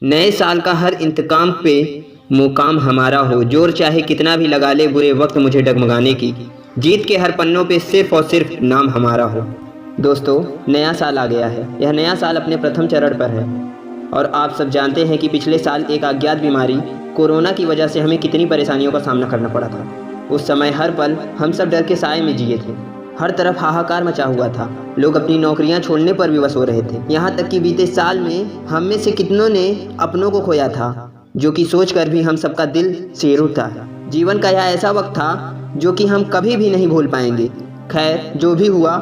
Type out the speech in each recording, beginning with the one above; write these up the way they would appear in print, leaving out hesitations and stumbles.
नए साल का हर इंतकाम पे मुकाम हमारा हो, जोर चाहे कितना भी लगा ले बुरे वक्त मुझे डगमगाने की, जीत के हर पन्नों पे सिर्फ और सिर्फ नाम हमारा हो। दोस्तों, नया साल आ गया है। यह नया साल अपने प्रथम चरण पर है और आप सब जानते हैं कि पिछले साल एक अज्ञात बीमारी कोरोना की वजह से हमें कितनी परेशानियों का सामना करना पड़ा था। उस समय हर पल हम सब डर के साए में जिए थे। हर तरफ हाहाकार मचा हुआ था। लोग अपनी नौकरियां छोड़ने पर विवश हो रहे थे। यहाँ तक कि बीते साल में हम में से कितनों ने अपनों को खोया था, जो कि सोच कर भी हम सबका दिल सिर उठता। जीवन का यह ऐसा वक्त था जो कि हम कभी भी नहीं भूल पाएंगे। खैर, जो भी हुआ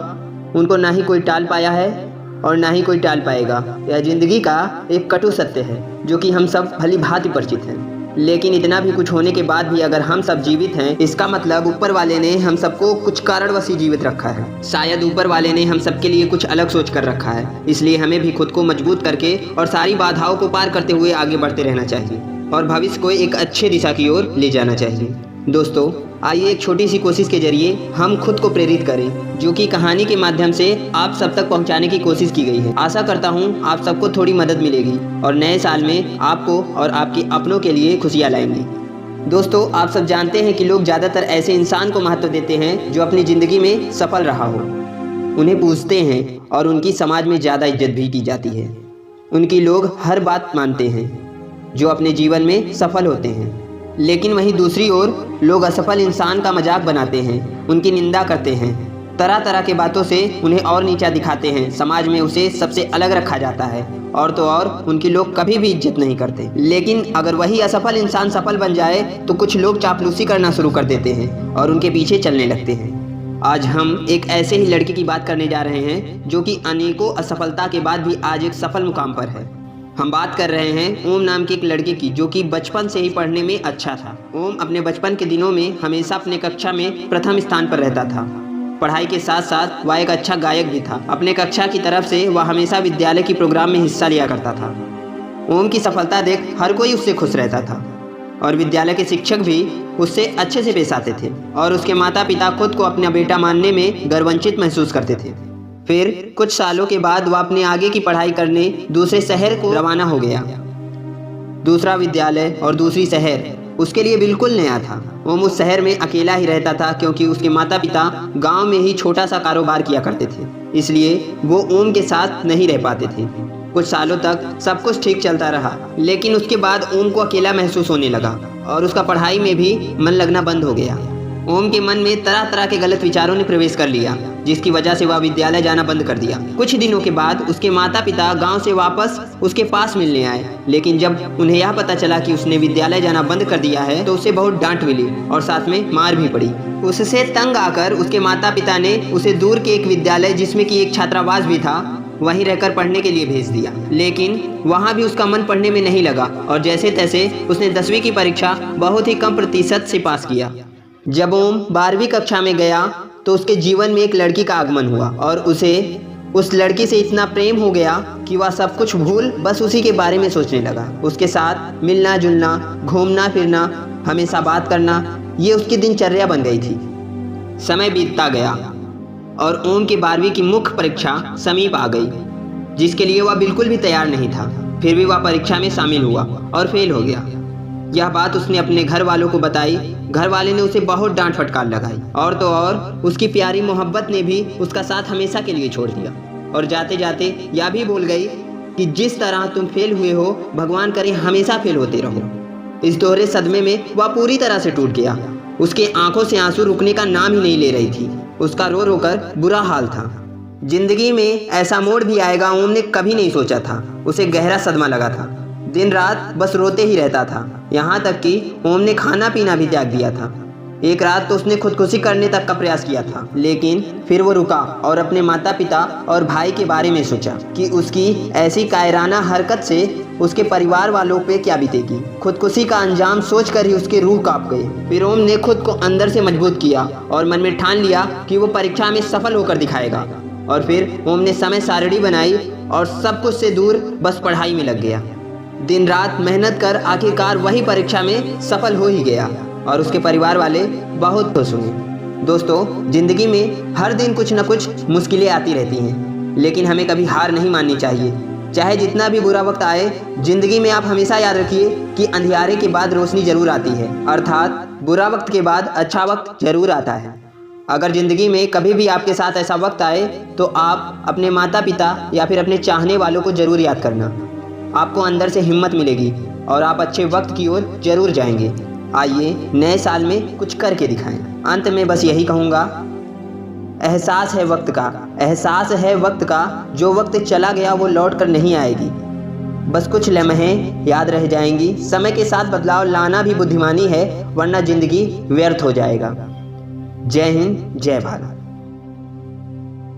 उनको ना ही कोई टाल पाया है और ना ही कोई टाल पाएगा। यह जिंदगी का एक कटु सत्य है जो कि हम सब भली भांति परिचित हैं। लेकिन इतना भी कुछ होने के बाद भी अगर हम सब जीवित हैं, इसका मतलब ऊपर वाले ने हम सबको कुछ कारणवश ही जीवित रखा है। शायद ऊपर वाले ने हम सबके लिए कुछ अलग सोच कर रखा है। इसलिए हमें भी खुद को मजबूत करके और सारी बाधाओं को पार करते हुए आगे बढ़ते रहना चाहिए और भविष्य को एक अच्छे दिशा की ओर ले जाना चाहिए। दोस्तों, आइए एक छोटी सी कोशिश के जरिए हम खुद को प्रेरित करें, जो कि कहानी के माध्यम से आप सब तक पहुंचाने की कोशिश की गई है। आशा करता हूं आप सबको थोड़ी मदद मिलेगी और नए साल में आपको और आपके अपनों के लिए खुशियां लाएंगे। दोस्तों, आप सब जानते हैं कि लोग ज़्यादातर ऐसे इंसान को महत्व देते हैं जो अपनी ज़िंदगी में सफल रहा हो। उन्हें पूजते हैं और उनकी समाज में ज़्यादा इज्जत भी की जाती है। उनकी लोग हर बात मानते हैं जो अपने जीवन में सफल होते हैं। लेकिन वहीं दूसरी ओर लोग असफल इंसान का मजाक बनाते हैं, उनकी निंदा करते हैं, तरह तरह के बातों से उन्हें और नीचा दिखाते हैं। समाज में उसे सबसे अलग रखा जाता है और तो और उनकी लोग कभी भी इज्जत नहीं करते। लेकिन अगर वही असफल इंसान सफल बन जाए तो कुछ लोग चापलूसी करना शुरू कर देते हैं और उनके पीछे चलने लगते हैं। आज हम एक ऐसे ही लड़के की बात करने जा रहे हैं जो कि अनेकों असफलता के बाद भी आज एक सफल मुकाम पर है। हम बात कर रहे हैं ओम नाम के एक लड़के की, जो कि बचपन से ही पढ़ने में अच्छा था। ओम अपने बचपन के दिनों में हमेशा अपने कक्षा में प्रथम स्थान पर रहता था। पढ़ाई के साथ साथ वह एक अच्छा गायक भी था। अपने कक्षा की तरफ से वह हमेशा विद्यालय की प्रोग्राम में हिस्सा लिया करता था। ओम की सफलता देख हर कोई उससे खुश रहता था और विद्यालय के शिक्षक भी उससे अच्छे से पेश आते थे और उसके माता पिता खुद को अपना बेटा मानने में गर्वंचित महसूस करते थे। फिर कुछ सालों के बाद वह अपने आगे की पढ़ाई करने दूसरे शहर को रवाना हो गया। दूसरा विद्यालय और दूसरी शहर उसके लिए बिल्कुल नया था। ओम उस शहर में अकेला ही रहता था क्योंकि उसके माता पिता गांव में ही छोटा सा कारोबार किया करते थे, इसलिए वो ओम के साथ नहीं रह पाते थे। कुछ सालों तक सब कुछ ठीक चलता रहा, लेकिन उसके बाद ओम को अकेला महसूस होने लगा और उसका पढ़ाई में भी मन लगना बंद हो गया। ओम के मन में तरह तरह के गलत विचारों ने प्रवेश कर लिया, जिसकी वजह से वह विद्यालय जाना बंद कर दिया। कुछ दिनों के बाद उसके माता पिता गांव से वापस उसके पास मिलने आए, लेकिन जब उन्हें यह पता चला कि उसने विद्यालय जाना बंद कर दिया है तो उसे बहुत डांट मिली और साथ में मार भी पड़ी। उससे तंग आकर उसके माता पिता ने उसे दूर के एक विद्यालय, जिसमें कि एक छात्रावास भी था, वहीं रहकर पढ़ने के लिए भेज दिया। लेकिन वहाँ भी उसका मन पढ़ने में नहीं लगा और जैसे तैसे उसने 10वीं की परीक्षा बहुत ही कम प्रतिशत से पास किया। जब ओम 12वीं कक्षा में गया तो उसके जीवन में एक लड़की का आगमन हुआ और उसे उस लड़की से इतना प्रेम हो गया कि वह सब कुछ भूल बस उसी के बारे में सोचने लगा। उसके साथ मिलना जुलना, घूमना फिरना, हमेशा बात करना, ये उसकी दिनचर्या बन गई थी। समय बीतता गया और ओम के 12वीं की मुख्य परीक्षा समीप आ गई, जिसके लिए वह बिल्कुल भी तैयार नहीं था। फिर भी वह परीक्षा में शामिल हुआ और फेल हो गया। यह बात उसने अपने घर वालों को बताई। घर वाले ने उसे बहुत डांट फटकार लगाई और तो और उसकी प्यारी मोहब्बत ने भी उसका साथ हमेशा के लिए छोड़ दिया और जाते जाते यह भी बोल गई कि जिस तरह तुम फेल हुए हो, भगवान करे हमेशा फेल होते रहो। इस दोहरे सदमे में वह पूरी तरह से टूट गया। उसके आंखों से आंसू रुकने का नाम ही नहीं ले रही थी। उसका रो रो कर बुरा हाल था। जिंदगी में ऐसा मोड़ भी आएगा ओम ने कभी नहीं सोचा था। उसे गहरा सदमा लगा था। दिन रात बस रोते ही रहता था, यहाँ तक कि ओम ने खाना पीना भी त्याग दिया था। एक रात तो उसने खुदकुशी करने तक का प्रयास किया था, लेकिन फिर वो रुका और अपने माता पिता और भाई के बारे में सोचा कि उसकी ऐसी कायराना हरकत से उसके परिवार वालों पे क्या बीतेगी। खुदकुशी का अंजाम सोचकर ही उसके रूह कांप गए। फिर ओम ने खुद को अंदर से मजबूत किया और मन में ठान लिया कि वो परीक्षा में सफल होकर दिखाएगा। और फिर ओम ने समय सारणी बनाई और सब कुछ से दूर बस पढ़ाई में लग गया। दिन रात मेहनत कर आखिरकार वही परीक्षा में सफल हो ही गया और उसके परिवार वाले बहुत खुश हुए। दोस्तों, जिंदगी में हर दिन कुछ न कुछ मुश्किलें आती रहती हैं, लेकिन हमें कभी हार नहीं माननी चाहिए। चाहे जितना भी बुरा वक्त आए, जिंदगी में आप हमेशा याद रखिए कि अंधियारे के बाद रोशनी जरूर आती है, अर्थात बुरा वक्त के बाद अच्छा वक्त जरूर आता है। अगर ज़िंदगी में कभी भी आपके साथ ऐसा वक्त आए तो आप अपने माता पिता या फिर अपने चाहने वालों को ज़रूर याद करना। आपको अंदर से हिम्मत मिलेगी और आप अच्छे वक्त की ओर जरूर जाएंगे। आइए नए साल में कुछ करके दिखाएं। अंत में बस यही कहूँगा, एहसास है वक्त का, एहसास है वक्त का, जो वक्त चला गया वो लौट कर नहीं आएगी। बस कुछ लम्हे याद रह जाएंगी। समय के साथ बदलाव लाना भी बुद्धिमानी है, वरना ज़िंदगी व्यर्थ हो जाएगा। जय हिंद, जय भारत।